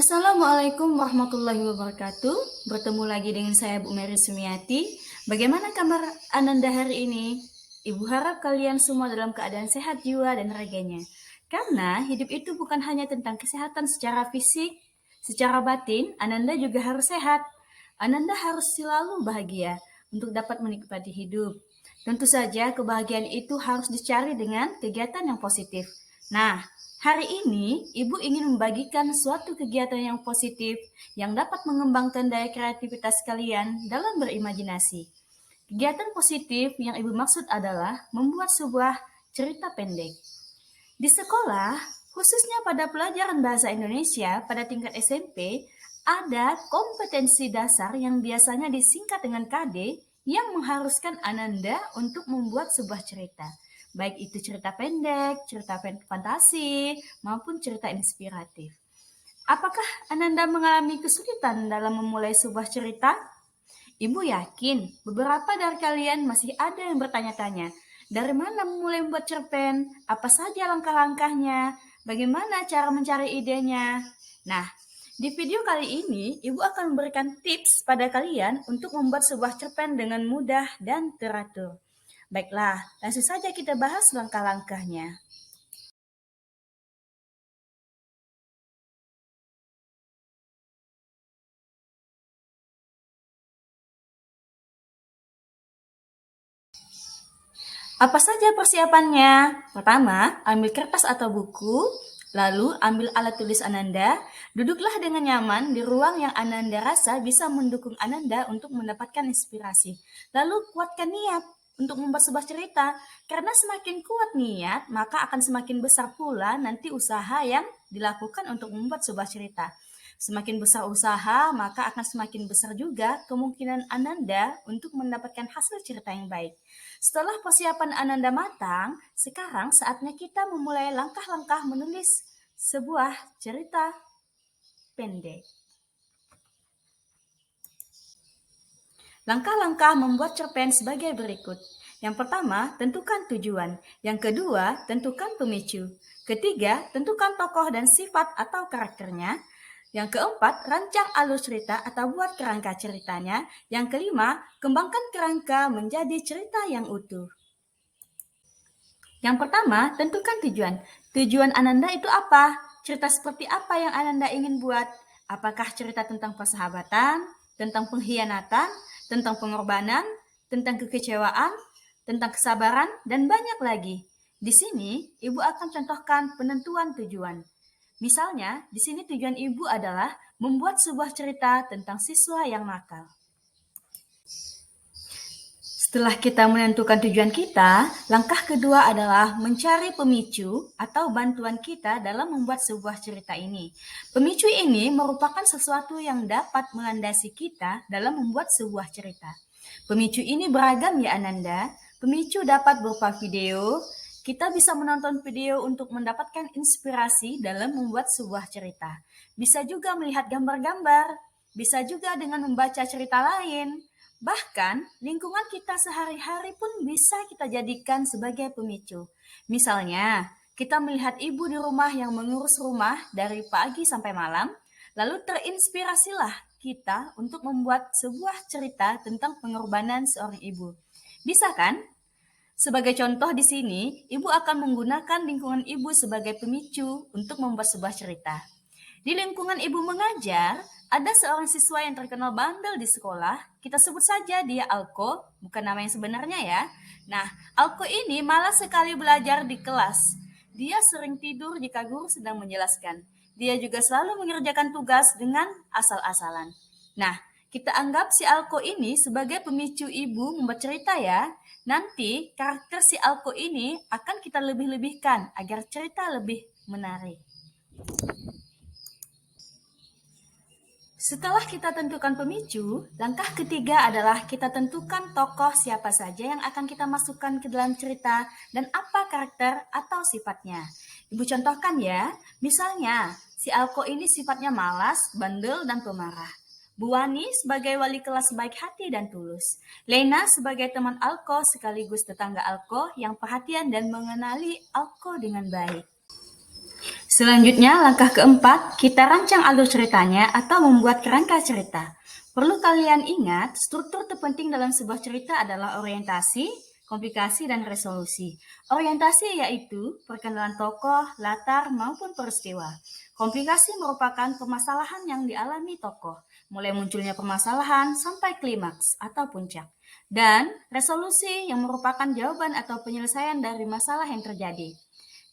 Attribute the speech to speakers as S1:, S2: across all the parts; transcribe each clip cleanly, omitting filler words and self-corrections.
S1: Assalamualaikum warahmatullahi wabarakatuh. Bertemu lagi dengan saya Bu Mary Sumiati. Bagaimana kabar Ananda hari ini? Ibu harap kalian semua dalam keadaan sehat jiwa dan raganya. Karena hidup itu bukan hanya tentang kesehatan secara fisik, secara batin, Ananda juga harus sehat. Ananda harus selalu bahagia untuk dapat menikmati hidup. Tentu saja kebahagiaan itu harus dicari dengan kegiatan yang positif. Nah, hari ini, Ibu ingin membagikan suatu kegiatan yang positif yang dapat mengembangkan daya kreativitas kalian dalam berimajinasi. Kegiatan positif yang Ibu maksud adalah membuat sebuah cerita pendek. Di sekolah, khususnya pada pelajaran bahasa Indonesia pada tingkat SMP, ada kompetensi dasar yang biasanya disingkat dengan KD yang mengharuskan Ananda untuk membuat sebuah cerita. Baik itu cerita pendek, cerita fantasi, maupun cerita inspiratif. Apakah Ananda mengalami kesulitan dalam memulai sebuah cerita? Ibu yakin beberapa dari kalian masih ada yang bertanya-tanya, dari mana memulai membuat cerpen? Apa saja langkah-langkahnya? Bagaimana cara mencari idenya? Nah, di video kali ini, Ibu akan memberikan tips pada kalian untuk membuat sebuah cerpen dengan mudah dan teratur. Baiklah, langsung saja kita bahas langkah-langkahnya. Apa saja persiapannya? Pertama, ambil kertas atau buku, lalu ambil alat tulis Ananda, duduklah dengan nyaman di ruang yang Ananda rasa bisa mendukung Ananda untuk mendapatkan inspirasi. Lalu kuatkan niat untuk membuat sebuah cerita, karena semakin kuat niat, maka akan semakin besar pula nanti usaha yang dilakukan untuk membuat sebuah cerita. Semakin besar usaha, maka akan semakin besar juga kemungkinan Ananda untuk mendapatkan hasil cerita yang baik. Setelah persiapan Ananda matang, sekarang saatnya kita memulai langkah-langkah menulis sebuah cerita pendek. Langkah-langkah membuat cerpen sebagai berikut. Yang pertama, tentukan tujuan. Yang kedua, tentukan pemicu. Ketiga, tentukan tokoh dan sifat atau karakternya. Yang keempat, rancang alur cerita atau buat kerangka ceritanya. Yang kelima, kembangkan kerangka menjadi cerita yang utuh. Yang pertama, tentukan tujuan. Tujuan Ananda itu apa? Cerita seperti apa yang Ananda ingin buat? Apakah cerita tentang persahabatan, tentang pengkhianatan, tentang pengorbanan, tentang kekecewaan, tentang kesabaran, dan banyak lagi. Di sini, Ibu akan contohkan penentuan tujuan. Misalnya, di sini tujuan Ibu adalah membuat sebuah cerita tentang siswa yang nakal. Setelah kita menentukan tujuan kita, langkah kedua adalah mencari pemicu atau bantuan kita dalam membuat sebuah cerita ini. Pemicu ini merupakan sesuatu yang dapat melandasi kita dalam membuat sebuah cerita. Pemicu ini beragam ya Ananda. Pemicu dapat berupa video. Kita bisa menonton video untuk mendapatkan inspirasi dalam membuat sebuah cerita. Bisa juga melihat gambar-gambar. Bisa juga dengan membaca cerita lain. Bahkan, lingkungan kita sehari-hari pun bisa kita jadikan sebagai pemicu. Misalnya, kita melihat ibu di rumah yang mengurus rumah dari pagi sampai malam, lalu terinspirasilah kita untuk membuat sebuah cerita tentang pengorbanan seorang ibu. Bisa kan? Sebagai contoh di sini, ibu akan menggunakan lingkungan ibu sebagai pemicu untuk membuat sebuah cerita. Di lingkungan ibu mengajar, ada seorang siswa yang terkenal bandel di sekolah. Kita sebut saja dia Alko, bukan nama yang sebenarnya ya. Nah, Alko ini malas sekali belajar di kelas. Dia sering tidur jika guru sedang menjelaskan. Dia juga selalu mengerjakan tugas dengan asal-asalan. Nah, kita anggap si Alko ini sebagai pemicu ibu membuat cerita ya. Nanti karakter si Alko ini akan kita lebih-lebihkan agar cerita lebih menarik. Setelah kita tentukan pemicu, langkah ketiga adalah kita tentukan tokoh siapa saja yang akan kita masukkan ke dalam cerita dan apa karakter atau sifatnya. Ibu contohkan ya, misalnya si Alko ini sifatnya malas, bandel, dan pemarah. Bu Wani sebagai wali kelas baik hati dan tulus. Lena sebagai teman Alko sekaligus tetangga Alko yang perhatian dan mengenali Alko dengan baik. Selanjutnya, langkah keempat, kita rancang alur ceritanya atau membuat kerangka cerita. Perlu kalian ingat, struktur terpenting dalam sebuah cerita adalah orientasi, komplikasi, dan resolusi. Orientasi yaitu perkenalan tokoh, latar, maupun peristiwa. Komplikasi merupakan permasalahan yang dialami tokoh, mulai munculnya permasalahan sampai klimaks atau puncak. Dan resolusi yang merupakan jawaban atau penyelesaian dari masalah yang terjadi.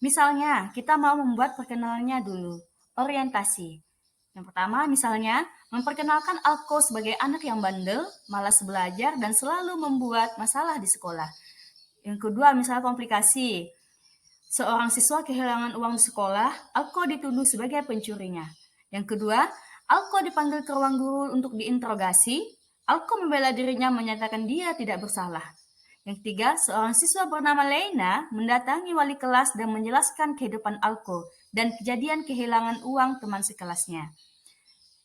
S1: Misalnya, kita mau membuat perkenalannya dulu. Orientasi. Yang pertama, misalnya, memperkenalkan Alko sebagai anak yang bandel, malas belajar, dan selalu membuat masalah di sekolah. Yang kedua, misalnya komplikasi. Seorang siswa kehilangan uang di sekolah, Alko dituduh sebagai pencurinya. Yang kedua, Alko dipanggil ke ruang guru untuk diinterogasi. Alko membela dirinya menyatakan dia tidak bersalah. Yang ketiga, seorang siswa bernama Leina mendatangi wali kelas dan menjelaskan kehidupan Alko dan kejadian kehilangan uang teman sekelasnya.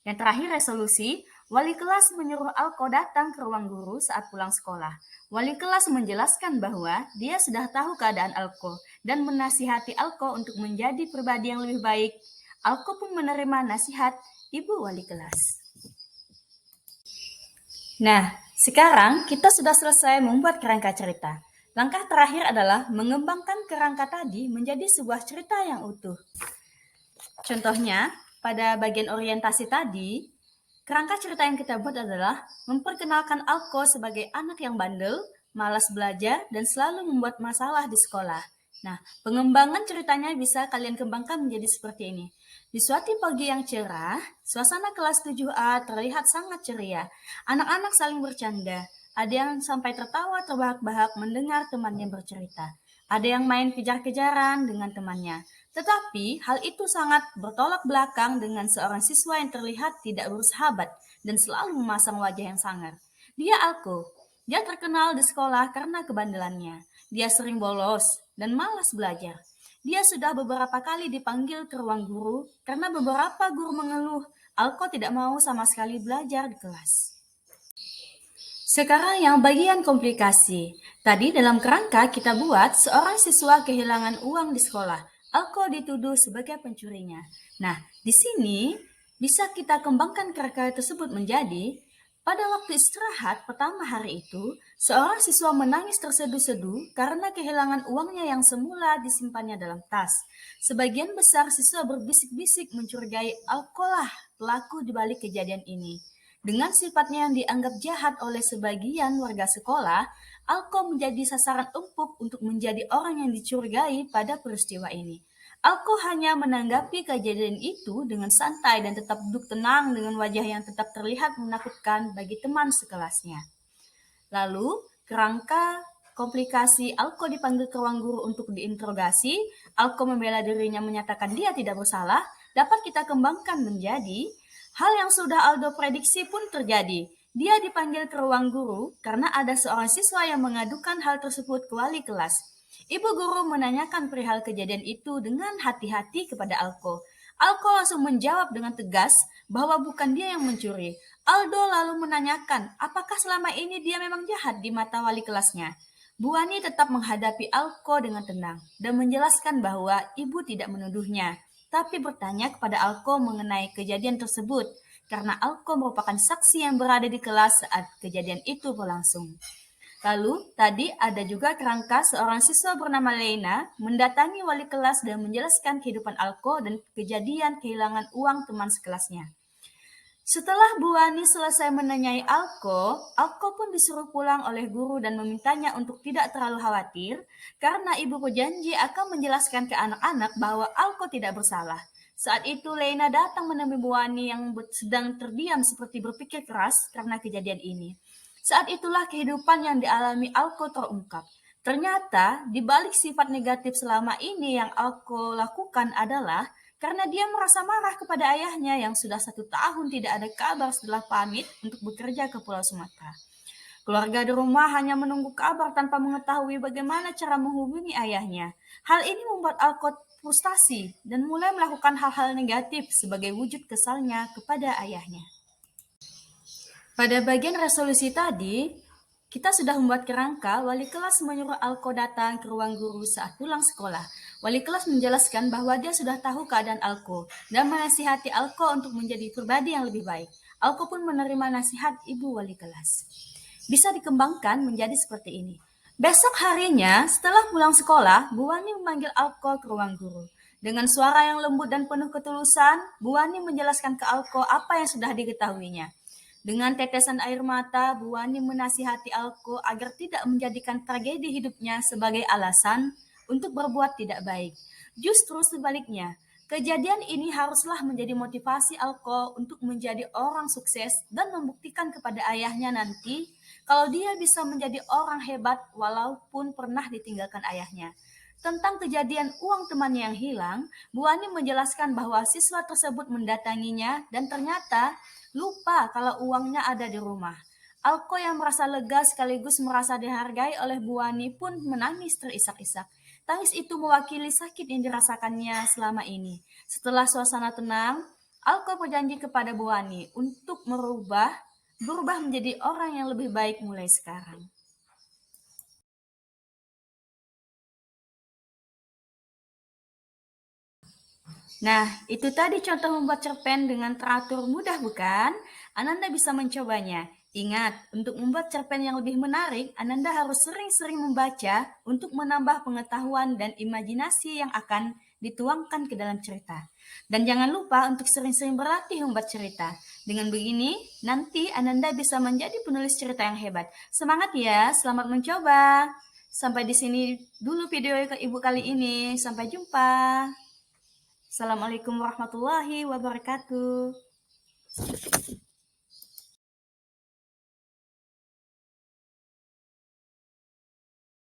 S1: Yang terakhir, resolusi, wali kelas menyuruh Alko datang ke ruang guru saat pulang sekolah. Wali kelas menjelaskan bahwa dia sudah tahu keadaan Alko dan menasihati Alko untuk menjadi pribadi yang lebih baik. Alko pun menerima nasihat ibu wali kelas. Nah, sekarang kita sudah selesai membuat kerangka cerita. Langkah terakhir adalah mengembangkan kerangka tadi menjadi sebuah cerita yang utuh. Contohnya, pada bagian orientasi tadi, kerangka cerita yang kita buat adalah memperkenalkan Alko sebagai anak yang bandel, malas belajar, dan selalu membuat masalah di sekolah. Nah, pengembangan ceritanya bisa kalian kembangkan menjadi seperti ini. Di suatu pagi yang cerah, suasana kelas 7A terlihat sangat ceria. Anak-anak saling bercanda. Ada yang sampai tertawa terbahak-bahak mendengar temannya bercerita. Ada yang main kejar-kejaran dengan temannya. Tetapi hal itu sangat bertolak belakang dengan seorang siswa yang terlihat tidak bersahabat dan selalu memasang wajah yang sangar. Dia Alko. Dia terkenal di sekolah karena kebandelannya. Dia sering bolos dan malas belajar. Dia sudah beberapa kali dipanggil ke ruang guru karena beberapa guru mengeluh Alko tidak mau sama sekali belajar di kelas. Sekarang yang bagian komplikasi. Tadi dalam kerangka kita buat seorang siswa kehilangan uang di sekolah. Alko dituduh sebagai pencurinya. Nah, di sini bisa kita kembangkan kerangka tersebut menjadi pada waktu istirahat pertama hari itu, seorang siswa menangis terseduh-seduh karena kehilangan uangnya yang semula disimpannya dalam tas. Sebagian besar siswa berbisik-bisik mencurigai Alkolah pelaku di balik kejadian ini. Dengan sifatnya yang dianggap jahat oleh sebagian warga sekolah, Alko menjadi sasaran empuk untuk menjadi orang yang dicurigai pada peristiwa ini. Alko hanya menanggapi kejadian itu dengan santai dan tetap duduk tenang dengan wajah yang tetap terlihat menakutkan bagi teman sekelasnya. Lalu, kerangka komplikasi Alko dipanggil ke ruang guru untuk diinterogasi, Alko membela dirinya menyatakan dia tidak bersalah, dapat kita kembangkan menjadi hal yang sudah Aldo prediksi pun terjadi. Dia dipanggil ke ruang guru karena ada seorang siswa yang mengadukan hal tersebut ke wali kelas. Ibu guru menanyakan perihal kejadian itu dengan hati-hati kepada Alko. Alko langsung menjawab dengan tegas bahwa bukan dia yang mencuri. Aldo lalu menanyakan apakah selama ini dia memang jahat di mata wali kelasnya. Bu Wani tetap menghadapi Alko dengan tenang dan menjelaskan bahwa ibu tidak menuduhnya, tapi bertanya kepada Alko mengenai kejadian tersebut karena Alko merupakan saksi yang berada di kelas saat kejadian itu berlangsung. Lalu, tadi ada juga kerangka seorang siswa bernama Leina mendatangi wali kelas dan menjelaskan kehidupan Alko dan kejadian kehilangan uang teman sekelasnya. Setelah Bu Wani selesai menanyai Alko pun disuruh pulang oleh guru dan memintanya untuk tidak terlalu khawatir karena ibu berjanji akan menjelaskan ke anak-anak bahwa Alko tidak bersalah. Saat itu Leina datang menemui Bu Wani yang sedang terdiam seperti berpikir keras karena kejadian ini. Saat itulah kehidupan yang dialami Alko terungkap. Ternyata di balik sifat negatif selama ini yang Alko lakukan adalah karena dia merasa marah kepada ayahnya yang sudah 1 tahun tidak ada kabar setelah pamit untuk bekerja ke Pulau Sumatera. Keluarga di rumah hanya menunggu kabar tanpa mengetahui bagaimana cara menghubungi ayahnya. Hal ini membuat Alko frustasi dan mulai melakukan hal-hal negatif sebagai wujud kesalnya kepada ayahnya. Pada bagian resolusi tadi, Kita sudah membuat kerangka, wali kelas menyuruh Alko datang ke ruang guru saat pulang sekolah. Wali kelas menjelaskan bahwa dia sudah tahu keadaan Alko dan menasihati Alko untuk menjadi pribadi yang lebih baik. Alko pun menerima nasihat ibu wali kelas. Bisa dikembangkan menjadi seperti ini. Besok harinya, setelah pulang sekolah, Bu Wani memanggil Alko ke ruang guru. Dengan suara yang lembut dan penuh ketulusan, Bu Wani menjelaskan ke Alko apa yang sudah diketahuinya. Dengan tetesan air mata, Bu Wani menasihati Alko agar tidak menjadikan tragedi hidupnya sebagai alasan untuk berbuat tidak baik. Justru sebaliknya, kejadian ini haruslah menjadi motivasi Alko untuk menjadi orang sukses dan membuktikan kepada ayahnya nanti kalau dia bisa menjadi orang hebat walaupun pernah ditinggalkan ayahnya. Tentang kejadian uang temannya yang hilang, Bu Wani menjelaskan bahwa siswa tersebut mendatanginya dan ternyata lupa kalau uangnya ada di rumah. Alko yang merasa lega sekaligus merasa dihargai oleh Bu Wani pun menangis terisak-isak. Tangis itu mewakili sakit yang dirasakannya selama ini. Setelah suasana tenang, Alko berjanji kepada Bu Wani untuk berubah menjadi orang yang lebih baik mulai sekarang. Nah, itu tadi contoh membuat cerpen dengan teratur mudah bukan? Ananda bisa mencobanya. Ingat, untuk membuat cerpen yang lebih menarik, Ananda harus sering-sering membaca untuk menambah pengetahuan dan imajinasi yang akan dituangkan ke dalam cerita. Dan jangan lupa untuk sering-sering berlatih membuat cerita. Dengan begini, nanti Ananda bisa menjadi penulis cerita yang hebat. Semangat ya, selamat mencoba. Sampai di sini dulu video ke Ibu kali ini. Sampai jumpa. Assalamualaikum warahmatullahi wabarakatuh.